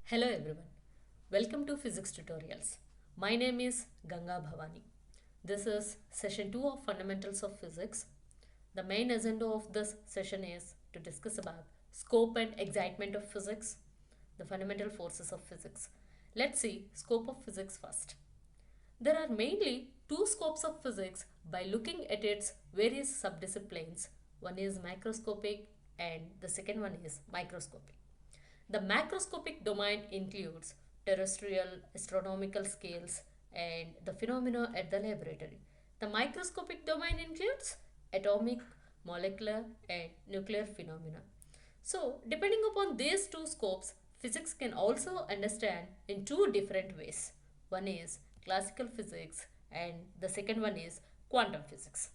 Hello everyone. Welcome to Physics Tutorials. My name is Ganga Bhavani. This is session 2 of Fundamentals of Physics. The main agenda of this session is to discuss about scope and excitement of physics, the fundamental forces of physics. Let's see scope of physics first. There are mainly two scopes of physics by looking at its various subdisciplines. One is macroscopic and the second one is microscopic. The macroscopic domain includes terrestrial astronomical scales and the phenomena at the laboratory. The microscopic domain includes atomic, molecular, and nuclear phenomena. So, depending upon these two scopes, physics can also understand in two different ways. One is classical physics, and the second one is quantum physics.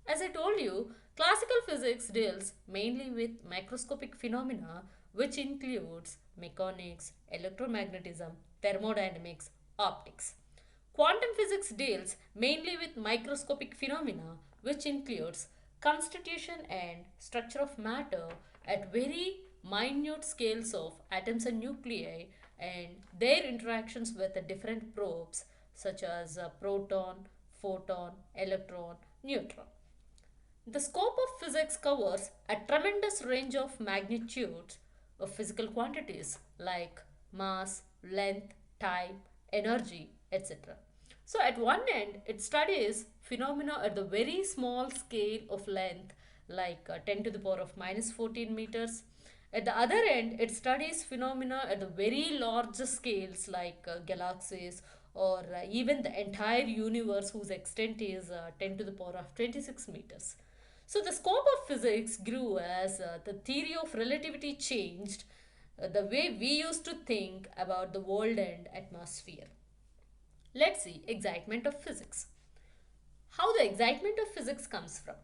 As I told you, classical physics deals mainly with macroscopic phenomena, which includes mechanics, electromagnetism, thermodynamics, optics. Quantum physics deals mainly with microscopic phenomena, which includes constitution and structure of matter at very minute scales of atoms and nuclei and their interactions with the different probes such as proton, photon, electron, neutron. The scope of physics covers a tremendous range of magnitudes of physical quantities like mass, length, time, energy, etc. So, at one end, it studies phenomena at the very small scale of length, like 10 to the power of minus 14 meters. At the other end, it studies phenomena at the very large scales, like galaxies or even the entire universe, whose extent is 10 to the power of 26 meters. So, the scope of physics grew as the theory of relativity changed the way we used to think about the world and atmosphere. Let's see excitement of physics. How the excitement of physics comes from.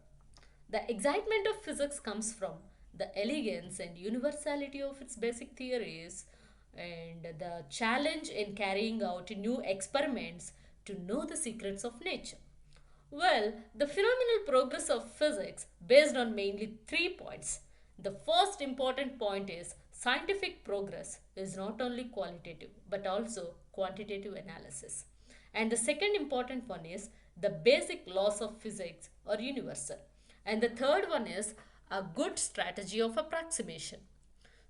The excitement of physics comes from the elegance and universality of its basic theories and the challenge in carrying out new experiments to know the secrets of nature. Well, the phenomenal progress of physics based on mainly 3 points. The first important point is scientific progress is not only qualitative but also quantitative analysis. And the second important one is the basic laws of physics are universal. And the third one is a good strategy of approximation.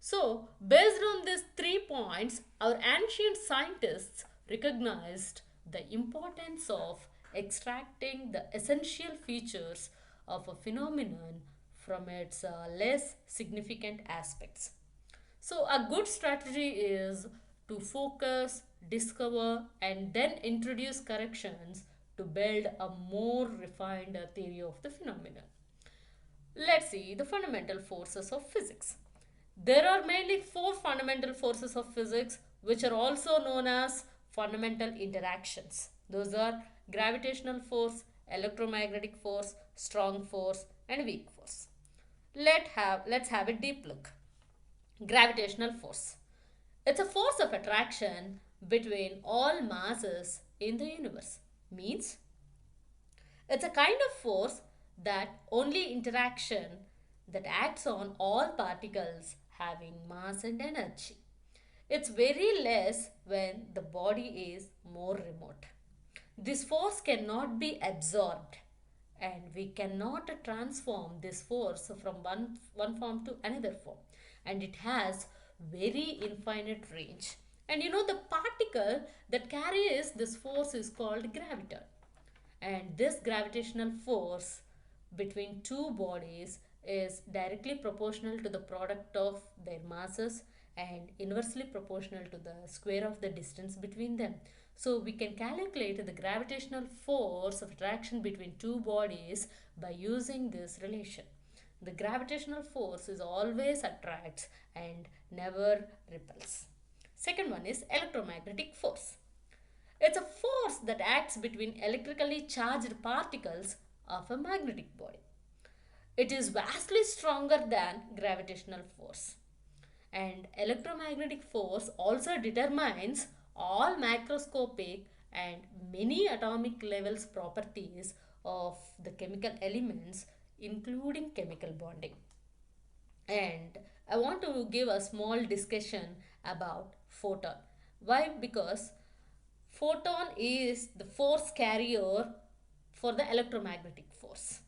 So, based on these 3 points, our ancient scientists recognized the importance of extracting the essential features of a phenomenon from its less significant aspects. So, a good strategy is to focus, discover, and then introduce corrections to build a more refined theory of the phenomenon. Let's see the fundamental forces of physics. There are mainly four fundamental forces of physics, which are also known as fundamental interactions. Those are gravitational force, electromagnetic force, strong force, and weak force. Let's have a deep look. Gravitational force. It's a force of attraction between all masses in the universe. Means it's a kind of force that only interaction that acts on all particles having mass and energy. It's very less when the body is more remote. This force cannot be absorbed and we cannot transform this force from one form to another form, and it has very infinite range. And the particle that carries this force is called graviton, and this gravitational force between two bodies is directly proportional to the product of their masses and inversely proportional to the square of the distance between them. So we can calculate the gravitational force of attraction between two bodies by using this relation. The gravitational force is always attracts and never repels. Second one is electromagnetic force. It's a force that acts between electrically charged particles of a magnetic body. It is vastly stronger than gravitational force. And electromagnetic force also determines all macroscopic and many atomic levels properties of the chemical elements, including chemical bonding. And I want to give a small discussion about photon. Why? Because photon is the force carrier for the electromagnetic force.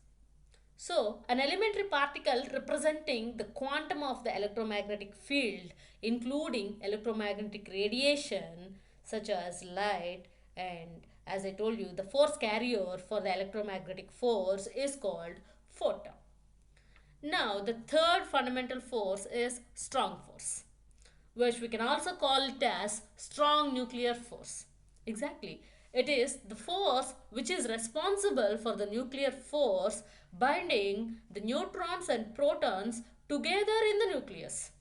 So, an elementary particle representing the quantum of the electromagnetic field, including electromagnetic radiation such as light, and as I told you, the force carrier for the electromagnetic force is called photon. Now, the third fundamental force is strong force, which we can also call it as strong nuclear force. Exactly. It is the force which is responsible for the nuclear force binding the neutrons and protons together in the nucleus.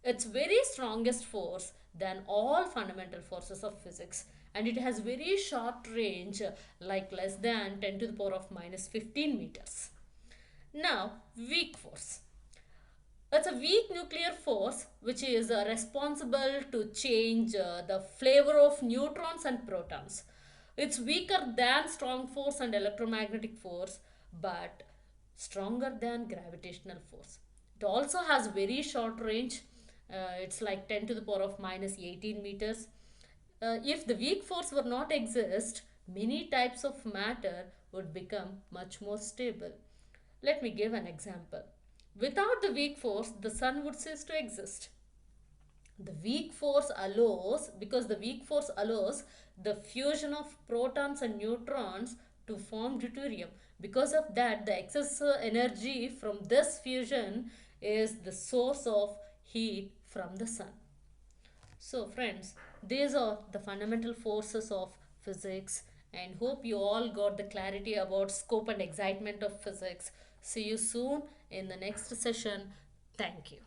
It's very strongest force than all fundamental forces of physics, and it has very short range, like less than 10 to the power of minus 15 meters. Now, weak force. It's a weak nuclear force which is responsible to change the flavor of neutrons and protons. It's weaker than strong force and electromagnetic force, but stronger than gravitational force. It also has very short range. It's like 10 to the power of minus 18 meters. If the weak force were not exist, many types of matter would become much more stable. Let me give an example. Without the weak force, the sun would cease to exist. The weak force allows, because the weak force allows the fusion of protons and neutrons to form deuterium. Because of that, the excess energy from this fusion is the source of heat from the sun. So, friends, these are the fundamental forces of physics, and hope you all got the clarity about scope and excitement of physics. See you soon in the next session. Thank you.